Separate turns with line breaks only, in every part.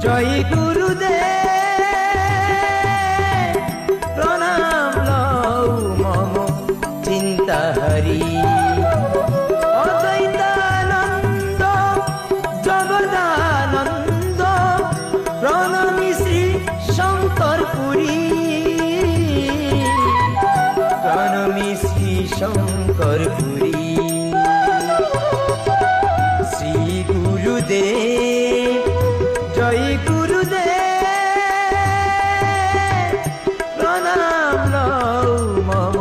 জয় গুরুদেব প্রণাম লও মম চিন্তা হরি অদ্বৈতানন্দ জগদানন্দ প্রণামী শ্রী শঙ্কর পুরী প্রণামী শ্রী শঙ্কর পুরী শ্রী গুরুদেব জয় গুরুদেব প্রণাম লও মম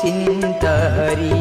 চিন্তা হরি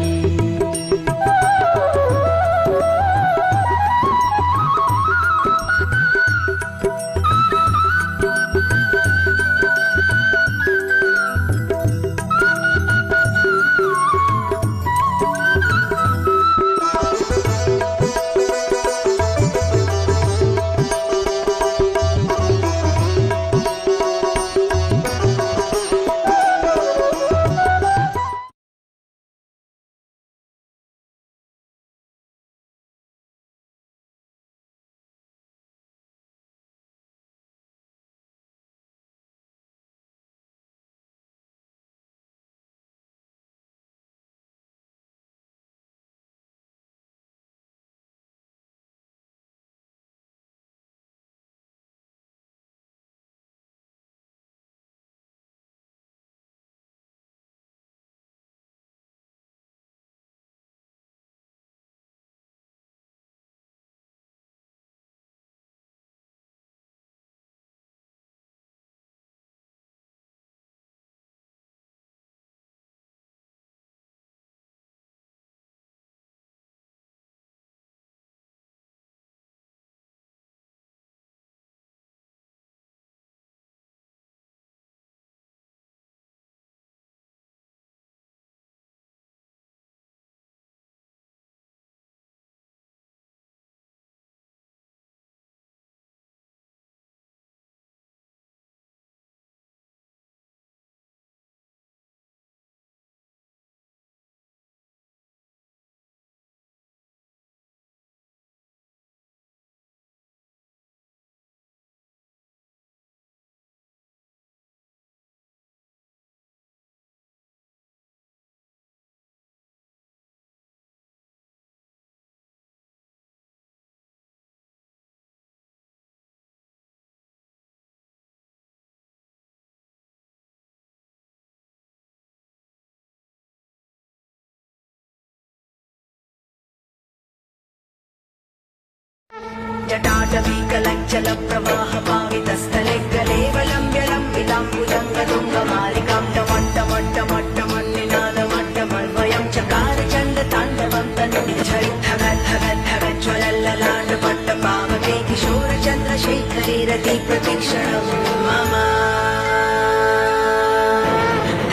जटाटवीकलञ्चल प्रवाह पावितस्थले गलेवलम्ब्य लम्बिताम्बुजङ्गतुङ्गमालिकां टमट्टमट्टमट्टमन्निनादमट्टमन्वयं चकार चण्डताण्डवं तनुनिझरिद्धगद्धगद्धगज्ज्वलल्ललाटपट्टपावके किशोरचन्द्रशेखरे रतिप्रतीक्षणं मम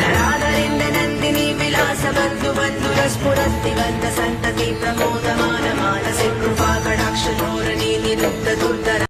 धराधरेन्द्रनन्दिनी विलासबन्धुबन्धुरस्फुरद्दिगन्तसन्तति प्रमोदमान मानसे कृपाकटाक्षधोरणी निरुद्ध दुर्धर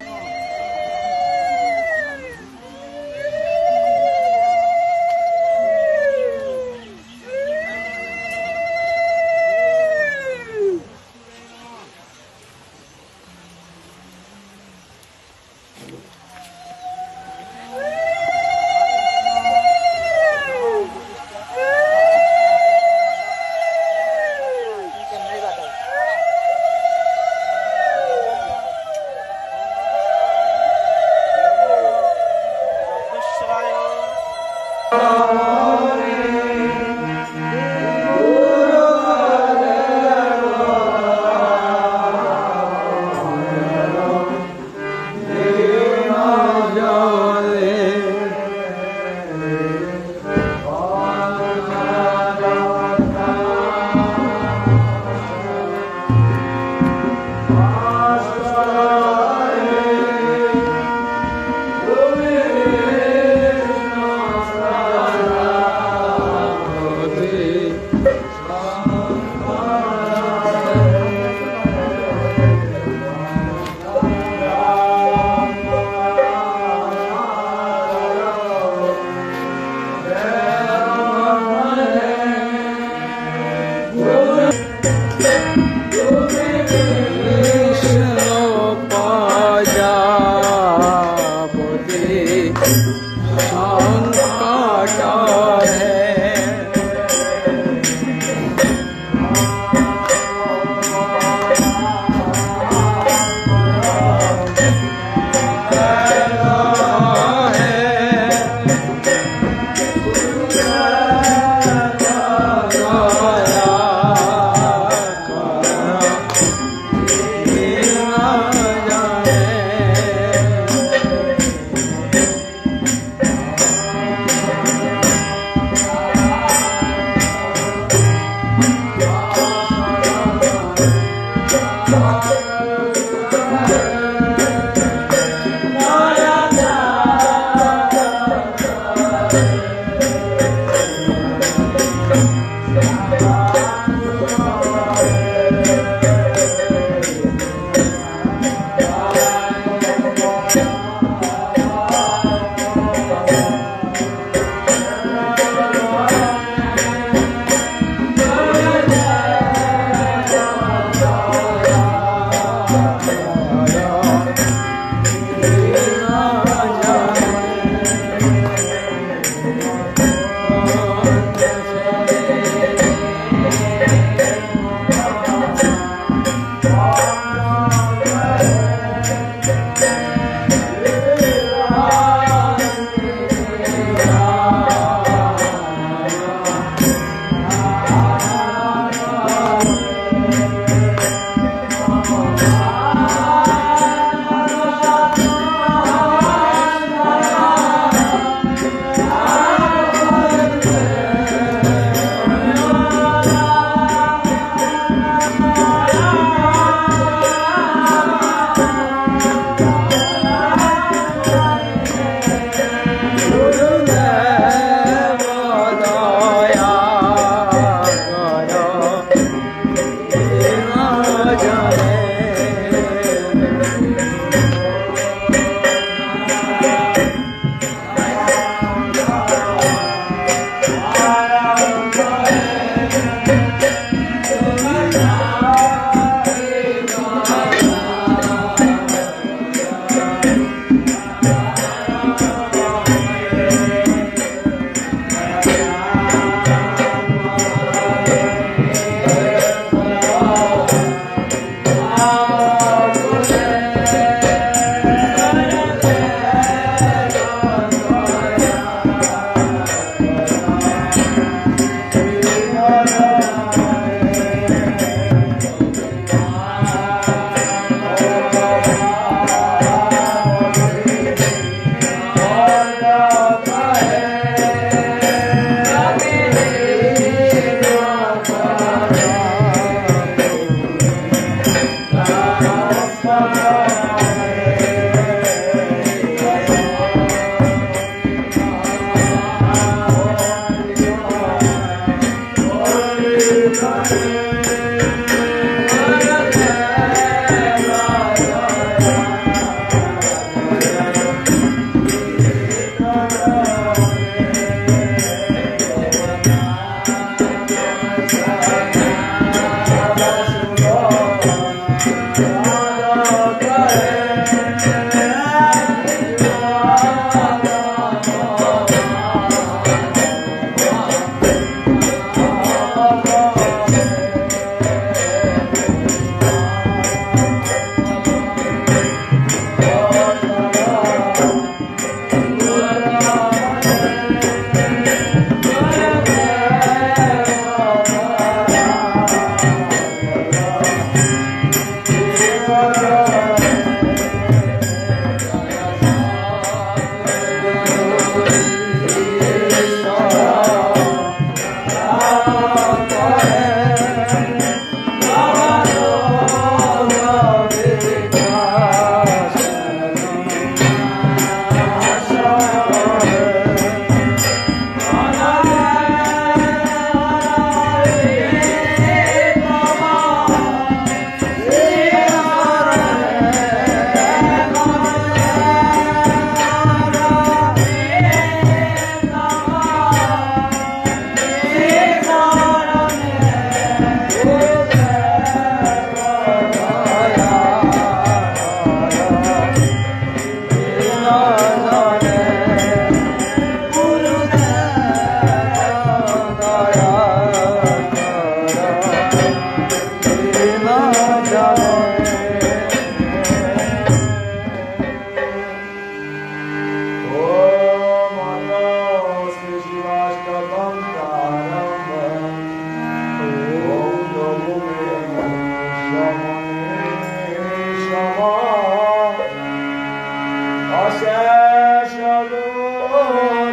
অশেষ গুণ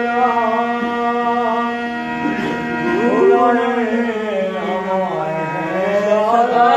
গুণে আমায় সদা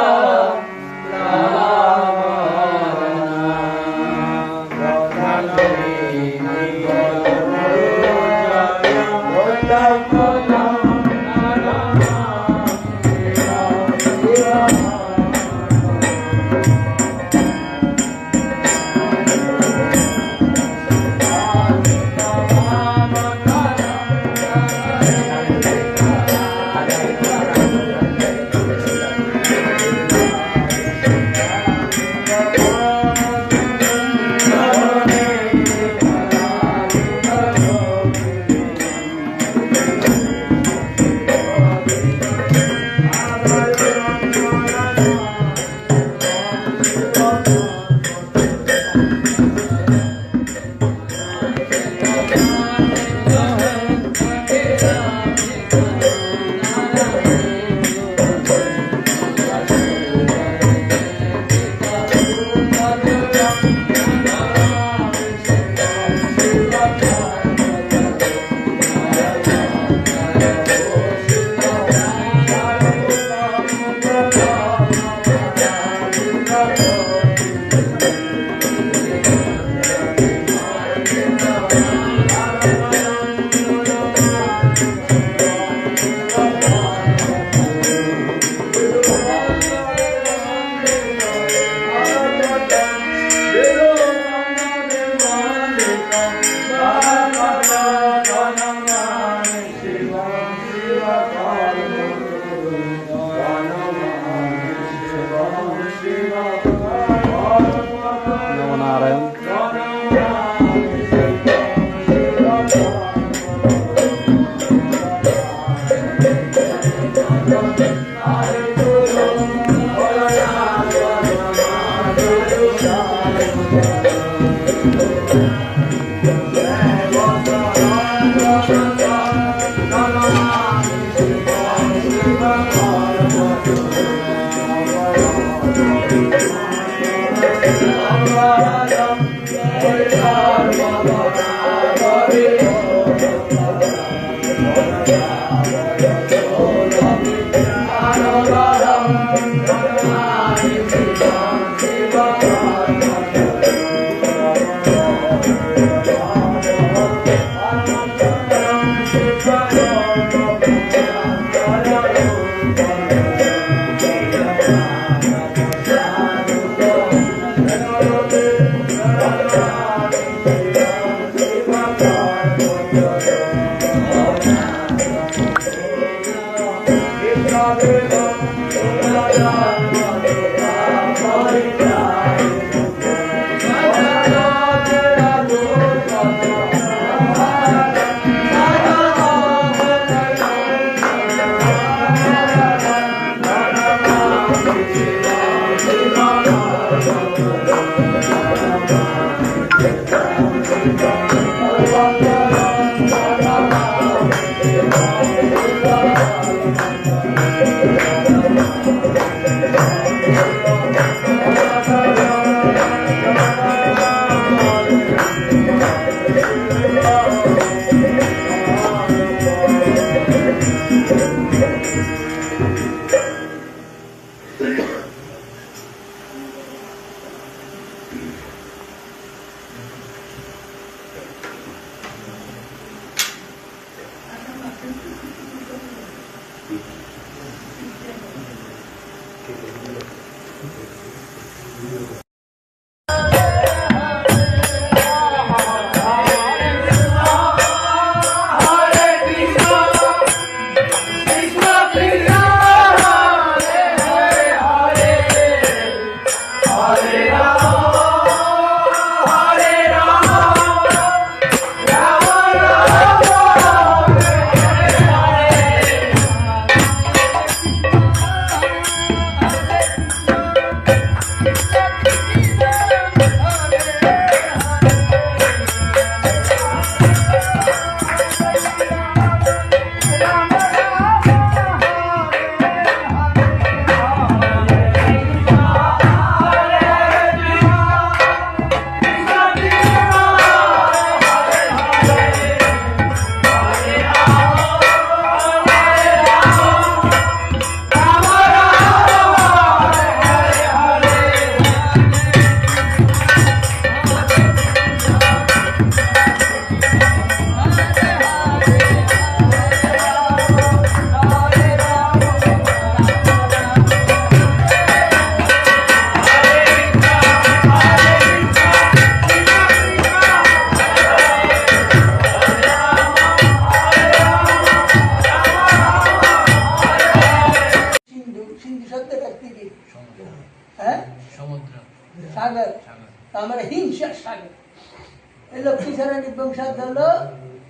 এই লক্ষ্মী ছাড়ানি বংশধর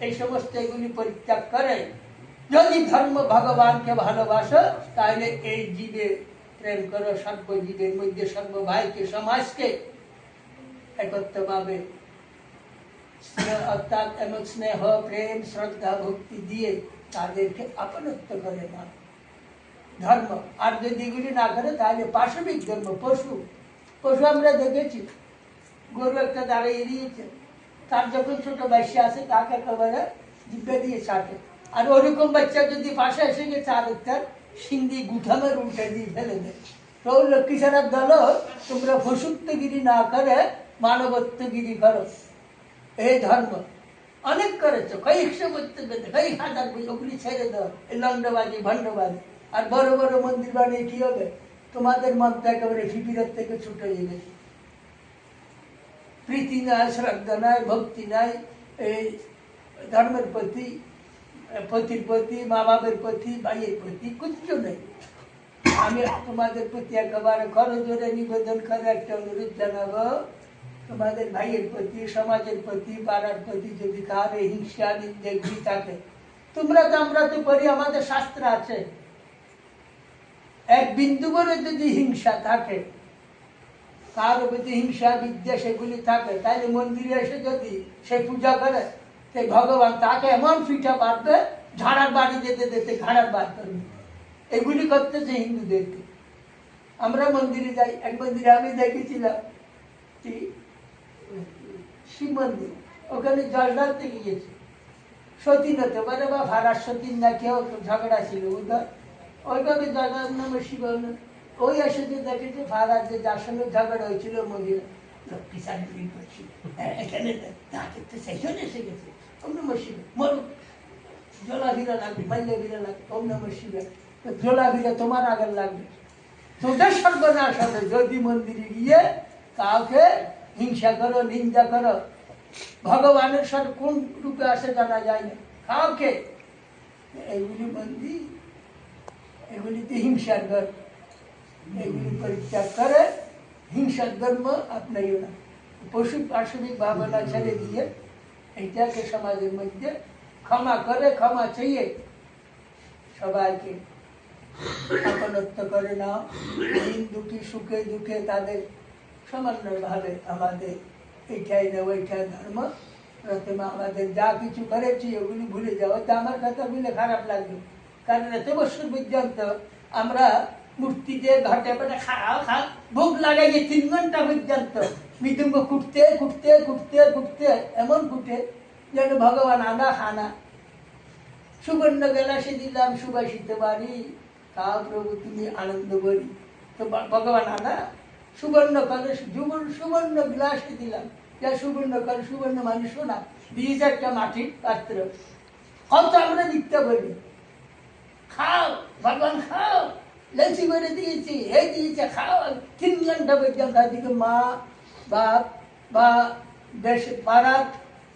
এই সমস্ত এগুলি পরিত্যাগ করে যদি ধর্ম ভগবানকে ভালোবাসো তাহলে এই জীবে প্রেম করো, সর্বজীবের মধ্যে সর্বভাইকে সমাজকে একত্র পাবে। অর্থাৎ এমন স্নেহ প্রেম শ্রদ্ধা ভক্তি দিয়ে তাদেরকে আপনত্ব করে না ধর্ম। আর যদি এগুলি না করে তাহলে পাশবিক ধর্ম, পশু পশু আমরা দেখেছি, গরু একটা দাঁড়িয়ে দিয়েছে, তার যখন ছোট বাচ্চা আছে তাকে একেবারে জিব্বে দিয়ে চাটে, আর ওরকম বাচ্চা যদি পাশে এসে গিয়ে চার একটা সিন্ধি গুঠামের উল্টে দিয়ে ফেলে দেয়। তো লক্ষ্মী ছাড়ার দল তোমরা পশুত্বগিরি না করে মানবত্বগিরি করো। এই ধর্ম অনেক করেছো, কয়েকশো বক্তব্য, কয়েক হাজার, ওগুলি ছেড়ে দাও, এই লন্ডবাজি ভণ্ডবাজি। আর বড় বড় মন্দির বানিয়ে কি হবে? তোমাদের মন তো একেবারে ফিকিরের থেকে ছুটে যাবে। প্রীতি নাই, শ্রদ্ধা নাই, ভক্তি নাই এই ধর্মের প্রতি, পতির প্রতি, মা বাবার প্রতি, ভাইয়ের প্রতি কিচ্ছু নেই। আমি তোমাদের প্রতি একেবারে করজোরে নিবেদন করে একটা অনুরোধ জানাবো, তোমাদের ভাইয়ের প্রতি, সমাজের প্রতি, পাড়ার প্রতি যদি কারো হিংসা নিন্দে থাকে, তোমরা তো আমরা তো করি, আমাদের শাস্ত্র আছে, এক বিন্দু করে যদি হিংসা থাকে, কারো প্রতি হিংসা বিদ্বেষ এগুলি থাকে, তাহলে মন্দিরে এসে যদি সে পূজা করে, সেই ভগবান তাকে এমন পিঠা বাঁধবে, ঝাড়ার বাড়ি যেতে যেতে ঘাড়ার বার করবে। এগুলি করতেছে হিন্দুদেরকে। আমরা মন্দিরে যাই, এক মন্দিরে আমি দেখেছিলাম কি শিব মন্দির, ওখানে জল ঢালতে গিয়েছে, সতীন হতে পারে বা ভাড়ার সতীন না কেউ ঝগড়া ছিল উধর, ওইভাবে জগার নামে শিব ওই এসে যে দেখেছে ভাড়ার যে যার সঙ্গে ঝগড়া হয়েছিল মহিলা, লক্ষ্মী চাকরি করছি এখানে সেখানে এসে গেছে, ওম নমঃ শিব, মরুক জলা ভিড়া লাগবে, মাইলে ভিড়া লাগবে, ওম নমঃ শিব, জলা ভিড়া তোমার আগে লাগবে। তোদের সর্বনাশ হবে যদি মন্দিরে গিয়ে কাউকে হিংসা করো, নিন্দা করো। ভগবানের সব কোন রূপে আসে জানা যায় না, কাউকে এগুলি মন্দির, এগুলিতে হিংসার ধর্ম, এগুলি পরিত্যাগ করে হিংসার ধর্ম আপনাইও না। পশু পাশবিক ভাবনা ছেড়ে দিয়ে এইটাকে সমাজের মধ্যে ক্ষমা করে, ক্ষমা চেয়ে সবাইকে আপনত্ব করে নাও। দিন দুঃখী সুখে দুঃখে তাদের সমন্বয়ভাবে আমাদের এইটাই না ওইটাই ধর্ম। প্রথমে আমাদের যা কিছু করেছি ওগুলি ভুলে যাও। তো আমার কথা বলে খারাপ লাগবে, কারণ এত বছর পর্যন্ত আমরা মূর্তি দিয়ে ঘটে পেটে খা ভোগ লাগাইয়ে 3 ঘন্টা পর্যন্ত মৃদুঙ্গ কুটতে কুটতে কুটতে কুটতে এমন কুটে যেন ভগবান আনা খানা। সুবর্ণ গেলাসে দিলাম সুবাসিত বাড়ি, খাও প্রভু তুমি আনন্দ করি। তো ভগবান আনা সুবর্ণ কলস, সুবর্ণ গ্লাসে দিলাম, যা সুবর্ণ কলস, সুবর্ণ মানুষ না দিয়েছে একটা মাটির পাত্র, কত আমরা দিতে বলি, খাও ভগবান খাও, লেচি করে দিয়েছি, এই দিয়েছে খাও। 3 ঘন্টা পর্যন্ত দিকে মা বাপ বা দেশ পাড়ার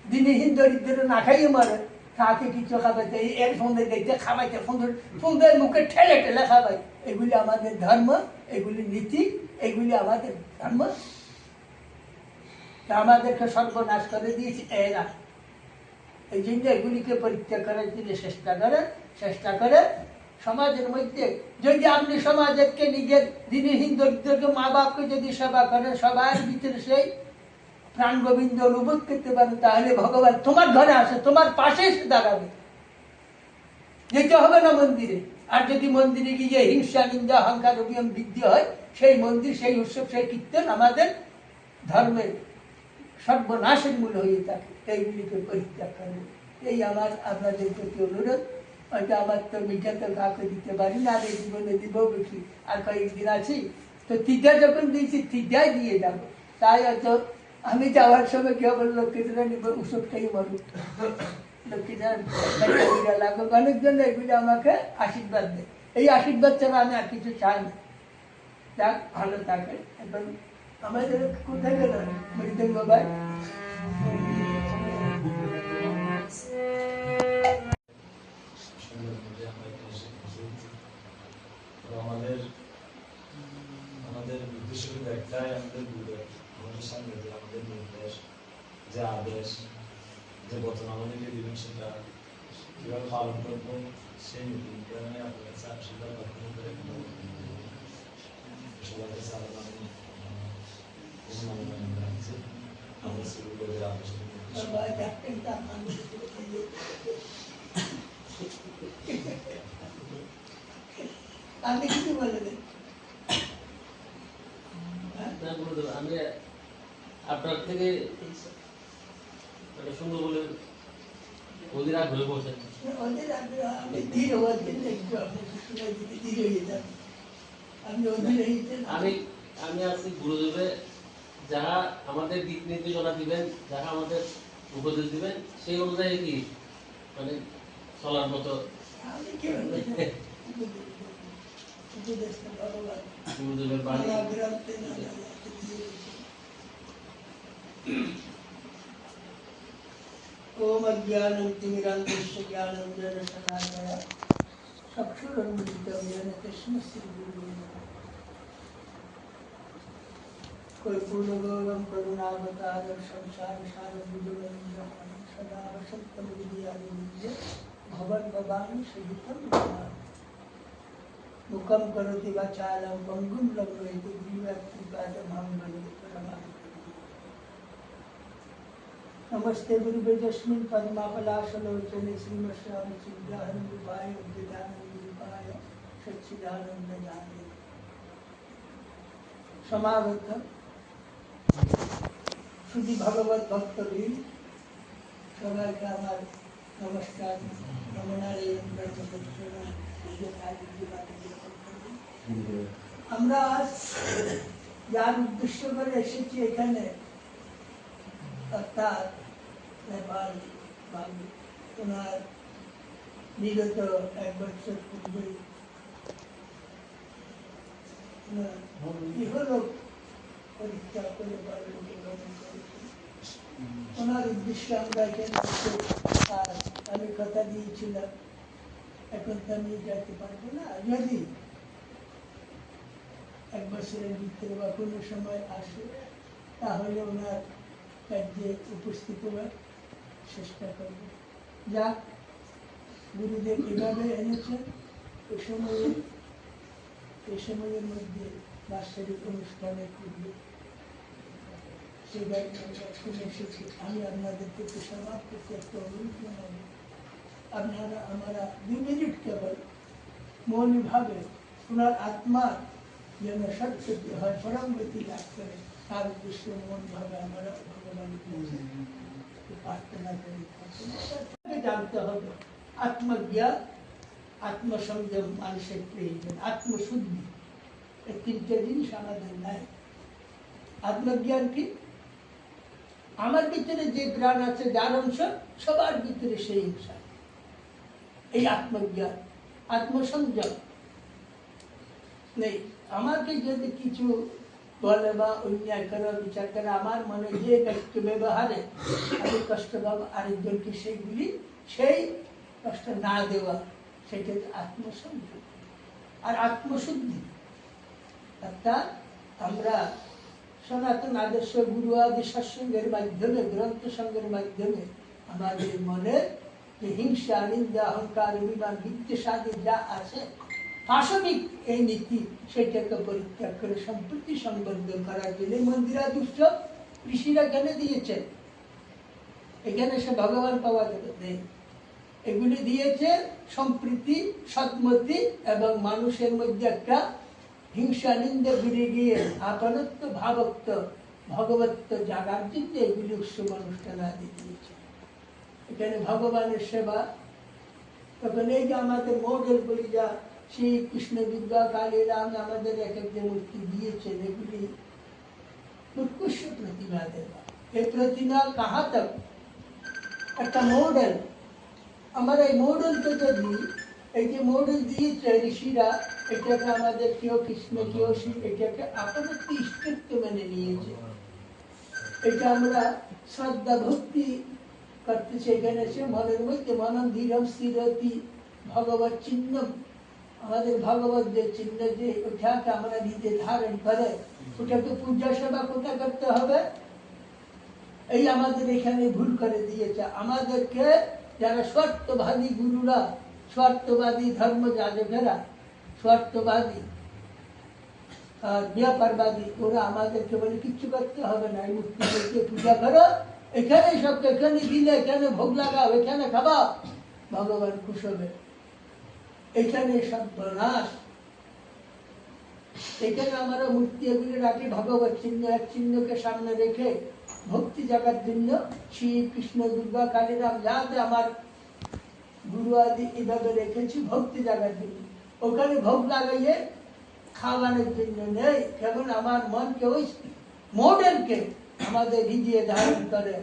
দিনহীন দরিদ্র না খাইয়ে মারে, তাকে কিছু খাবাইতে এর ফোনে দেখতে খাবাইতে, ফোনের মুখে ঠেলে ঠেলে খাবাই। এগুলি আমাদের ধর্ম, এগুলি নীতি, এগুলি আমাদের ধর্ম। আমাদেরকে সর্বনাশ করে দিয়েছে এরা। এই জন্য এগুলিকে পরিত্যাগ করার জন্য চেষ্টা করে সমাজের মধ্যে যদি আপনি সমাজকে নিজের দিনহীন দরিদ্রকে মা বাপকে যদি সেবা করেন, সবার ভিতরে সেই প্রাণ গোবিন্দ অনুভব করতে পারেন, তাহলে ভগবান তোমার ঘরে আসে, তোমার পাশে এসে দাঁড়াবে। যেতে হবে না মন্দিরে। আর যদি মন্দিরে গিয়ে হিংসা নিন্দা অহংকার অভিমান বৃদ্ধি হয়, সেই মন্দির, সেই উৎসব, সেই কীর্তন আমাদের ধর্মের সর্বনাশের মূল হয়ে থাকে। এইগুলিকে পরিত্যাগ করবে, এই আমার আপনাদের প্রতি অনুরোধ। হয়তো আমার তো মিঠাতে কাউকে দিতে পারি না, আর এই জীবনে দিব বেশি, আর কয়েকদিন আছি তো তিথা যখন দিয়েছি তিথাই দিয়ে যাবো। তাই হয়তো আমি যাওয়ার সময় কেউ বলল লক্ষ্মীরা নিব ওষুধ খেয়ে মরুক, লক্ষ্মীরা লাগুক, অনেকজন এগুলি আমাকে আশীর্বাদ দেয়। এই আশীর্বাদ ছাড়া আমি আর কিছু চাই না। যাক, ভালো থাকে। এখন আমাদের কোথায় গেল মৃদঙ্গ ভাই?
আমাদের উদ্দেশ্য একটাই, আমাদের সামনে আমাদের নির্দেশ যে আদেশ যে বচন আমাদেরকে দিবেন সেটা কিভাবে পালন করবো সেই নীতিটা আপনার কাছে আশীর্বাদ প্রার্থনা করে সবার কাছে আলাদা আমরা শুরু করে আদেশ
বাবা ডাক্তারটা মানুষ আপনি কিছু বলবেন?
না গুরুদেব, আমি আপনার থেকে একটা সুন্দর বলে ওদের আগ্রহে বলছেন।
ওদের আগ্রহ আমি ধীর হওয়ার জন্য একটু আপনাকে শোনাই দিতে ধীর হয়ে যান। আপনি অধীর হইতেন।
আমি আছি গুরুদেবে যাহা আমাদের দিক নির্দেশনা দিবেন, যাহা আমাদের উপদেশ দিবেন, সেই অনুযায়ী কি মানে চলার মতো
আমি কি উপদেশটা ভগবান
গুরুদেবের বাণী।
গ্রন্থে না ओम अज्ञानं तिमिरान्धस्य ज्ञानञ्जन शलाकया चक्षुरुन्मिलितं येन तस्मै श्रीगुरुवे नमः। कोई पूर्णगौरवं करुणावतारं संसारसारं बुद्धवन्द्यं सदा वसन्तं विद्यादिविद्ये भवद्भवानि सहितं नमामि। मुखं करोति वाचालं पङ्गुं लङ्घयति गिरिवत्कृपादमहं वन्दे परमानन्दं। नमस्ते गुरुवे तस्मै पद्मापलाशलोचने श्रीमश्यामचिद्यानन्दरूपाय उद्गतानन्दरूपाय सच्चिदानन्ददायिने समागत शुद्धि भगवत भक्तबीर সবাইকে আমার নমস্কার আমরা আজ যার উদ্দেশ্য করে এসেছি এখানে অর্থাৎ নেপাল ওনার বিগত 1 বছর পূর্বে ইহলোক পরিত্যাগ করে পরলোকে গমন করেছেন। ওনার উদ্দেশ্যে আমরা এখানে আর আমি কথা দিয়েছিলাম, এখন তো আমি যেতে পারবো না, যদি 1 বছরের ভিতরে বা কোনো সময় আসে তাহলে ওনার কাজে উপস্থিত হওয়ার চেষ্টা করব। যা গুরুদেব এভাবে এনেছেন এই সময়ের মধ্যে বাৎসরিক অনুষ্ঠানের পূর্বে সেটা শুনে এসেছি। আমি আপনাদেরকে একটু সমাপ্ত করতে একটা অনুরোধ জানাবো, আপনারা আমরা 2 মিনিট কেবল মৌলিকভাবে ওনার আত্মার যেন সত্যি হয়, পরম গতি লাভ করে, তার উদ্দেশ্যে মনভাবে আমরা ভগবানকে প্রার্থনা করি। জানতে হবে আত্মজ্ঞান, আত্মসংযম মানুষের প্রয়োজন, আত্মশুদ্ধি, এই 3টে জিনিস আমাদের নাই। আত্মজ্ঞান কি? আমার ভিতরে যে জ্ঞান আছে, যার অংশ সবার ভিতরে সেই অংশ, এই আত্মজ্ঞান। আত্মসংযম নেই। আমাকে যদি কিছু বলে বা অন্যায় করা, বিচার করে, আমার মনে যে ব্যক্ত ব্যবহারে আমি কষ্ট পাবো আরেকজনকে, সেই কষ্ট না দেওয়া, সেটা আত্মসংযম। আর আত্মশুদ্ধি অর্থাৎ আমরা সনাতন আদর্শ গুরু আদি সৎসঙ্গের মাধ্যমে, গ্রন্থ সঙ্গের মাধ্যমে আমাদের মনে যে হিংসা, নিন্দা, অহংকার, অভিমান, বিদ্বেষাদি যা আছে পাশবিক এই নীতি, সেটাকে পরিত্যাগ করে সম্প্রীতি সংবর্ধন করার জন্য মন্দিরাদি উৎসব ঋষিরা কেন দিয়েছেন? এখানে সে ভগবান পাওয়া যাবে নেই, এগুলি দিয়েছে সম্প্রীতি, সৎমতি এবং মানুষের মধ্যে একটা হিংসা, নিন্দা ঘুরে গিয়ে আপনত্ব, ভাবত্ব, ভগবত্ব জাগার জন্য এগুলি উৎসব অনুষ্ঠান আদি দিয়েছে। এখানে ভগবানের সেবা, তখন এই যে আমাদের মডেল বলি, যা শ্রী কৃষ্ণ, দুর্গা, কালী, রাম আমাদের এক একটা মূর্তি দিয়েছেন, এগুলি উৎকৃষ্ট প্রতিমা দেওয়া। এই প্রতিমা কাহা তক একটা মডেল। আমার এই মডেলকে যদি, এই যে মডেল দিয়েছে ঋষিরা, এটাকে আমাদের কেউ কৃষ্ণ, কেউ শ্রী, এটাকে আপনত্ব ইষ্টত্ব মেনে নিয়েছে। এটা আমরা শ্রদ্ধা ভক্তি করতেছি। এখানে সে মনের মধ্যে মনন ধীরম স্থিরতি ভগবত চিহ্ন, আমাদের ভগবত যে চিহ্ন, যে ওটাকে আমরা নিজে ধারণ করে, ওটাকে পূজা সেবা কোথায় করতে হবে? এই আমাদের এখানে ভুল করে দিয়েছে। আমাদেরকে যারা স্বার্থবাদী গুরুরা, স্বার্থবাদী ধর্ম যাজকেরা, স্বার্থবাদী ব্যাপারবাদী, ওরা আমাদেরকে বলে কিচ্ছু করতে হবে না, এই মূর্তিকে পূজা করো, এখানে সব এখানে দিলে, এখানে ভোগ লাগাও, এখানে খাবাও, ভগবান খুশ হবে। এখানে সব নাশ। এখানে আমরা মূর্তি এগুলি রাখি ভগবত চিহ্ন, এক চিহ্নকে সামনে রেখে ভক্তি জাগার জন্য শিব, কৃষ্ণ, দুর্গা, কালীরাম যা যা আমার গুরু আদি এভাবে রেখেছি ভক্তি জাগার জন্য। ওখানে ভোগ লাগাইয়ে খাওয়ানোর জন্য নেই। কেমন আমার মনকে ওই মডেলকে আমাদের হৃদয়ে ধারণ করে,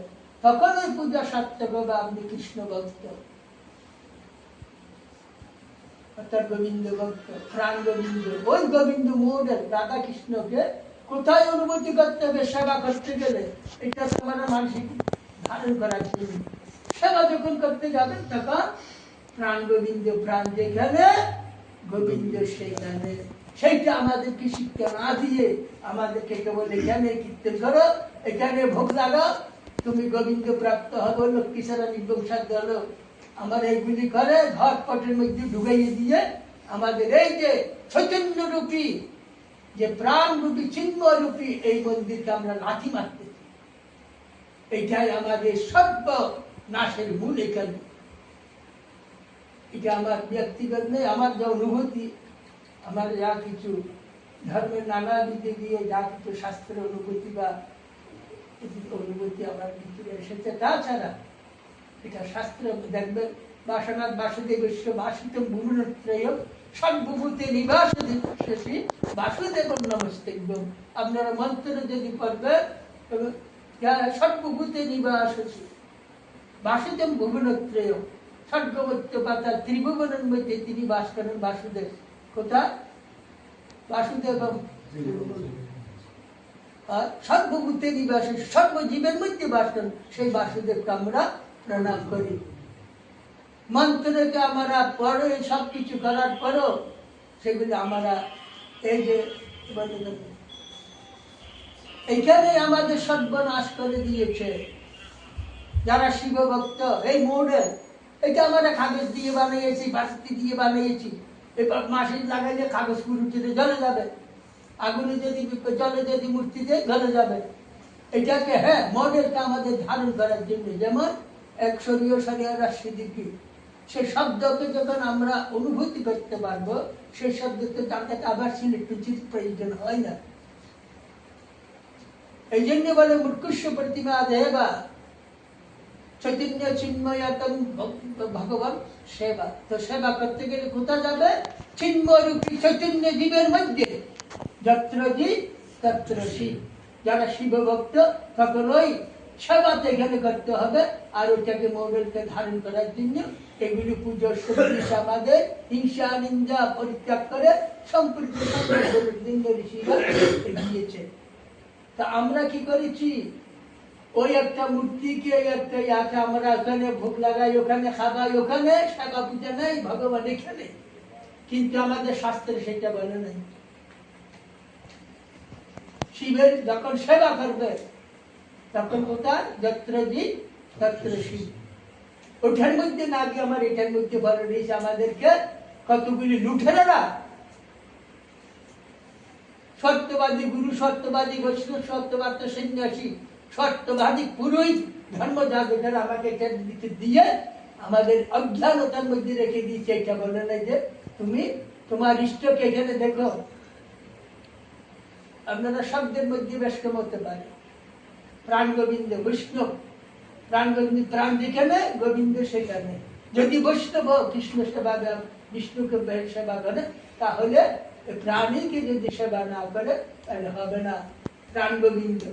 তখন ওই পূজা সার্থক হবে। আপনি কৃষ্ণ ভক্ত, অর্থাৎ গোবিন্দ ভক্ত, প্রাণ গোবিন্দ, ওই গোবিন্দ মডেল রাধা কৃষ্ণকে কোথায় অনুমতি করতে হবে সেবা করতে গেলে? এটা তোমার মানসিক ধারণ করার জন্য। সেবা যখন করতে যাবেন তখন প্রাণ গোবিন্দ, প্রাণ যেখানে গোবিন্দ সেখানে। সেইটা আমাদেরকে শিক্ষা না দিয়ে আমাদেরকে কেবল এখানে কীর্তন করো, এখানে ভোগ লাগাও, তুমি গোবিন্দ প্রাপ্ত হবে, লক্ষ্মী সারা নিবংসাদ হলো, আমার এইগুলি করে ঘটপটের মধ্যে ঢুকাইয়ে দিয়ে আমাদের এই যে চৈতন্য রূপী, যে প্রাণ রূপী, চিন্ময় রূপী এই মন্দিরকে আমরা লাথি মারতেছি। এইটাই আমাদের সর্ব নাশের মূল। এখানে এটা আমার ব্যক্তিগত নেই, আমার যা অনুভূতি, আমার যা কিছু ধর্মের নানা দিকে দিয়ে যা কিছু শাস্ত্রের অনুভূতি বা অনুভূতি আমার ভিতরে এসেছে, তাছাড়া এটা শাস্ত্র দেখবেন বাসনাথ বাসুদেবস্য বাসিতম ভুবনত্রয় সর্বভূতে নিবাস শেষী বাসুদেব নমস্তেভ্যম। আপনারা মন্ত্র যদি পড়বেন, সর্বভূতে নিবাস বাসুদেব ভুবনত্রয়, স্বর্গমত্য পাতাল ত্রিভুবনের মধ্যে তিনি বাস করেন। বাসুদেব কোথায়? বাসুদেব আর সর্বভূতে নিবাস, সর্বজীবের মধ্যে বাস করেন, সেই বাসুদেবকে আমরা প্রণাম করি। মন্ত্রকে আমরা পড়ে সবকিছু করার পরও সেগুলি আমরা এই যে এইখানে আমাদের সর্বনাশ করে দিয়েছে যারা শিব ভক্ত। এই মডেল এটা আমরা কাগজ দিয়ে বানিয়েছি, বাসতি দিয়ে বানিয়েছি। এবার মাসে লাগাইলে কাগজ পুরুটিতে জ্বলে যাবে, আগুনে যদি জলে যদি মূর্তিতে জ্বলে যাবে। এটাকে মডেলটা আমাদের ধারণ করার জন্য, যেমন এক শরীয় শরীয় রাশি দিকে, সেই শব্দকে যখন আমরা অনুভূতি করতে পারবো, সেই শব্দকে তাকে আবার সিলেক্ট প্রয়োজন হয় না। এই জন্য বলে মুখ্য প্রতিমা দেবা চৈতন্য চিন্ময়তম ভগবান সেবা। তো সেবা করতে গেলে কোথা যাবে? চিন্ময় রূপী চৈতন্য জীবের মধ্যে, যত্র জীব তত্র শিব। যারা শিব ভক্ত তখন ওই সেবাতে এখানে করতে হবে। আর ওইটাকে মডেলকে ধারণ করার জন্য এগুলি পুজোর সদৃশ আমাদের হিংসা নিন্দা পরিত্যাগ করে সম্পূর্ণ ঋষিরা এগিয়েছে। তা আমরা কি করেছি? ওই একটা মূর্তিকে একটা ইয়াকে আমরা ওখানে ভোগ লাগাই, ওখানে খাবাই, ওখানে সেবা পূজা নেই, ভগবান এখানে। কিন্তু আমাদের শাস্ত্রে সেটা বলে নাই। শিবের যখন সেবা করবে তখন কোথায়? যত্র জীব তত্র শিব। ওঠার মধ্যে না গিয়ে আমার এটার মধ্যে বলে দিয়েছে আমাদেরকে কতগুলি লুঠেরা, সত্যবাদী গুরু, সত্যবাদী বৈষ্ণব, সত্যবাদী সন্ন্যাসী, সত্যবাদী পুরোহিত, ধর্ম যাজকেরা আমাকে এটা দিয়ে আমাদের অজ্ঞানতার মধ্যে রেখে দিয়েছে। এটা বলে নাই যে তুমি তোমার ইষ্টকে এখানে দেখো। আপনারা শব্দের মধ্যে ব্যস্ত হতে পারে। প্রাণ গোবিন্দ বৈষ্ণব, প্রাণ গোবিন্দ, প্রাণ যেখানে গোবিন্দ সেখানে। যদি বৈষ্ণব কৃষ্ণ সেবা বিষ্ণুকে সেবা করে, তাহলে প্রাণীকে যদি সেবা না করে তাহলে হবে না প্রাণ গোবিন্দ।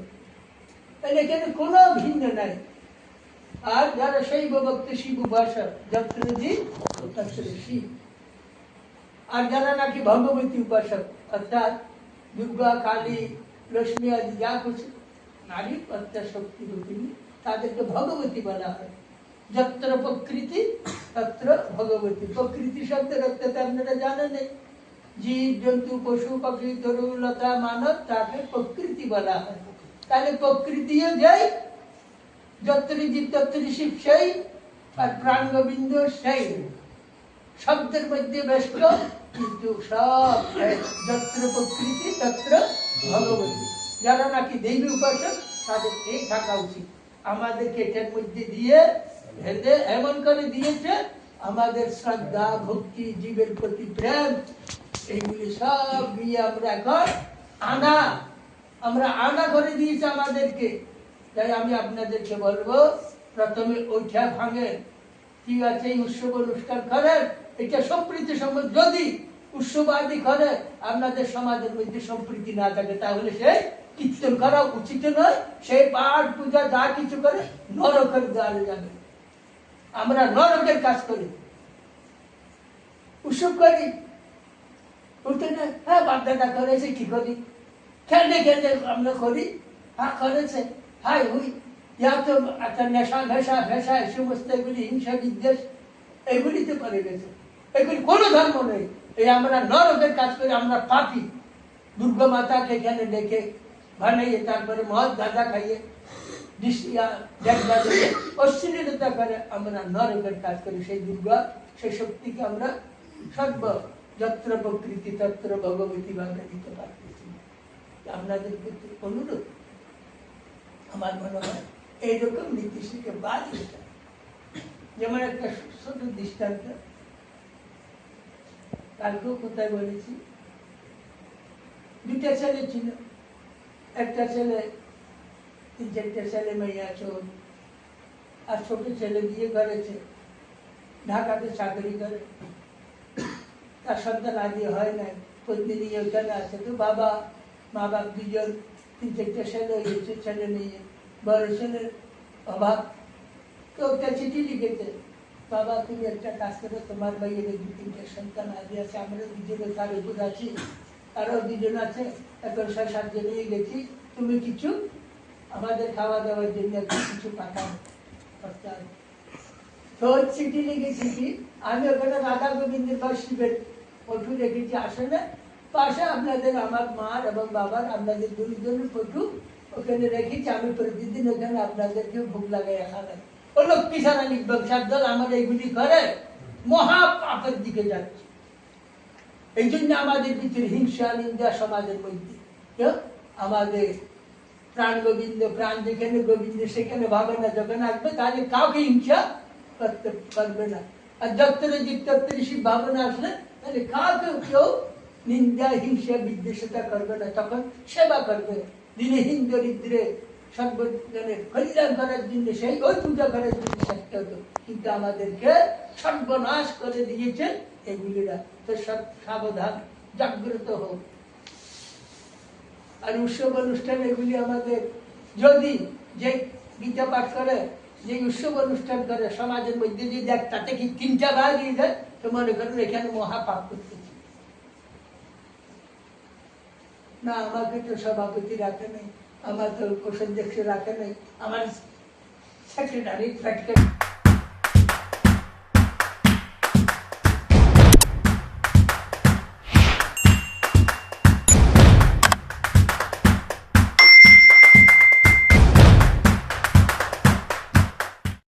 তাহলে এখানে কোনো ভিন্ন নাই। আর যারা শৈব ভক্ত শিব উপাসক, যত্র জীব তত্র শিব। আর যারা নাকি ভগবতী উপাসক, অর্থাৎ দুর্গা, কালী, লক্ষ্মী আদি যা কিছু নারী অর্থাৎ শক্তি রূপিণী, তাদেরকে ভগবতী বলা হয়। যত্র প্রকৃতি তত্র ভগবতী। প্রকৃতি শব্দের অর্থ আপনারা জানেন, জীব জন্তু পশু পাখি তরু লতা মানব, তাকে প্রকৃতি বলা হয়। তাহলে প্রকৃতিও যাই যত্রি জীব তত্রি শিব সেই, আর প্রাণ গোবিন্দ সেই। শব্দের মধ্যে ব্যস্ত, কিন্তু সব এক। যত্র প্রকৃতি তত্র ভগবতী। যারা নাকি দেবী উপাসক তাদের এই থাকা উচিত। আমাদেরকে এটার মধ্যে দিয়ে ভেদে এমন করে দিয়েছে, আমাদের শ্রদ্ধা ভক্তি জীবের প্রতি প্রেম এইগুলি সব দিয়ে আমরা এখন আমরা আনা করে দিয়েছে আমাদেরকে। তাই আমি আপনাদেরকে বলবো, প্রথমে ওইটা ভাঙেন। কি আছে এই উৎসব অনুষ্ঠান করেন, এটা সম্প্রীতি সম্পদ। যদি উৎসবাদী করে আপনাদের সমাজের মধ্যে সম্প্রীতি না থাকে, তাহলে সে কীর্তন করা উচিত নয়। সেই পাঠ পূজা যা কিছু করে নরকের দ্বারে যাবে। আমরা নরকের কাজ করি, উৎসব করি, উঠে না, হ্যাঁ বাপদাদা করেছে, কি করি, খেলে খেলে আমরা করি, হ্যাঁ করেছে, হাই হুই, ইয়া তো একটা নেশা ভেসা ভেসা এই সমস্ত এগুলি হিংসা বিদ্বেষ এগুলিতে করে গেছে। এগুলি কোনো ধর্ম নেই। এই আমরা নরকের কাজ করি, আমরা পাপি। দুর্গা মাতাকে এখানে ডেকে বানাইয়ে, তারপরে মদ গাঁজা খাইয়ে অশ্লীলতা করে আমরা নরকের কাজ করি। সেই দুর্গা, সেই শক্তিকে আমরা সর্ব যত্র প্রকৃতি তত্র ভগবতী ভাবে দিতে পারতেছি। আপনাদের প্রতি অনুরোধ, আমার মনে হয় এইরকম নীতি শিখে বাদ দিতে। যেমন একটা ছোট দৃষ্টান্ত কালকেও কোথায় বলেছি, দুটা ছেলে ছিল। একটা ছেলে, 3-4 ছেলে মেয়ে আছে, আর ছোট ছেলে বিয়ে করেছে, ঢাকাতে চাকরি করে, তার সন্তান আদি হয় নাই, প্রতিদিনই ওখানে আছে। তো বাবা মা বাপ দুজন, 3-4 ছেলে হয়েছে, ছেলে মেয়ে, বড় ছেলের অভাব। তো একটা চিঠি লিখেছে, বাবা তুমি একটা কাজ করো, তোমার ভাইয়ের 2-3 সন্তান আদি আছে, আমরা দুজনে তার উপর আছি, আরো 2জন আছে, এখন 6-7 জন নিয়ে গেছি, তুমি কিছু আমাদের খাওয়া দাওয়ার জন্য কিছু পাঠাও। তো চিঠি লিখেছি কি, আমি ওখানে রাধা গোবিন্দের বা শিবের ফটো রেখেছি আসলে, পাশে আপনাদের আমার মার এবং বাবার আপনাদের 2জনের ফটো ওখানে রেখেছি। আমি প্রতিদিন ওখানে আপনাদেরকে ভোগ লাগাই খাবে। ও লক্ষ্মী সারা নির্বংশার দল আমার এইগুলি করে মহা পাপের দিকে যাচ্ছে। এই জন্য আমাদের ভিতরে হিংসা নিন্দা সমাজের মধ্যে। আমাদের প্রাণ গোবিন্দ, প্রাণ যেখানে গোবিন্দ সেখানে ভাবে না, যখন আসবে তাহলে কাউকে হিংসা করতে পারবে না। আর যত্র জীব তত্র শিব ভাবনা আসলে তাহলে কাউকে কেউ নিন্দা হিংসা বিদ্বেষতা করবে না, তখন সেবা করবে। দিনহীন দরিদ্রে সর্বজনের কল্যাণ করার জন্য সেই ওই পূজা করার জন্য চেষ্টা হতো। কিন্তু আমাদেরকে সর্বনাশ করে দিয়েছে এগুলিরা। তো সাবধান, জাগ্রত হোক। আর উৎসব অনুষ্ঠান এগুলি আমাদের, যদি যে গীতা পাঠ করে, যে উৎসব অনুষ্ঠান করে সমাজের মধ্যে যদি তাতে কি 3টা ভাগ হয়ে যায়, তো মনে করেন এখানে মহাপাপ করতেছে। না, আমাকে তো সভাপতি রাখে নাই, আমার তো কোষাধ্যক্ষ রাখে নাই, আমার সেক্রেটারি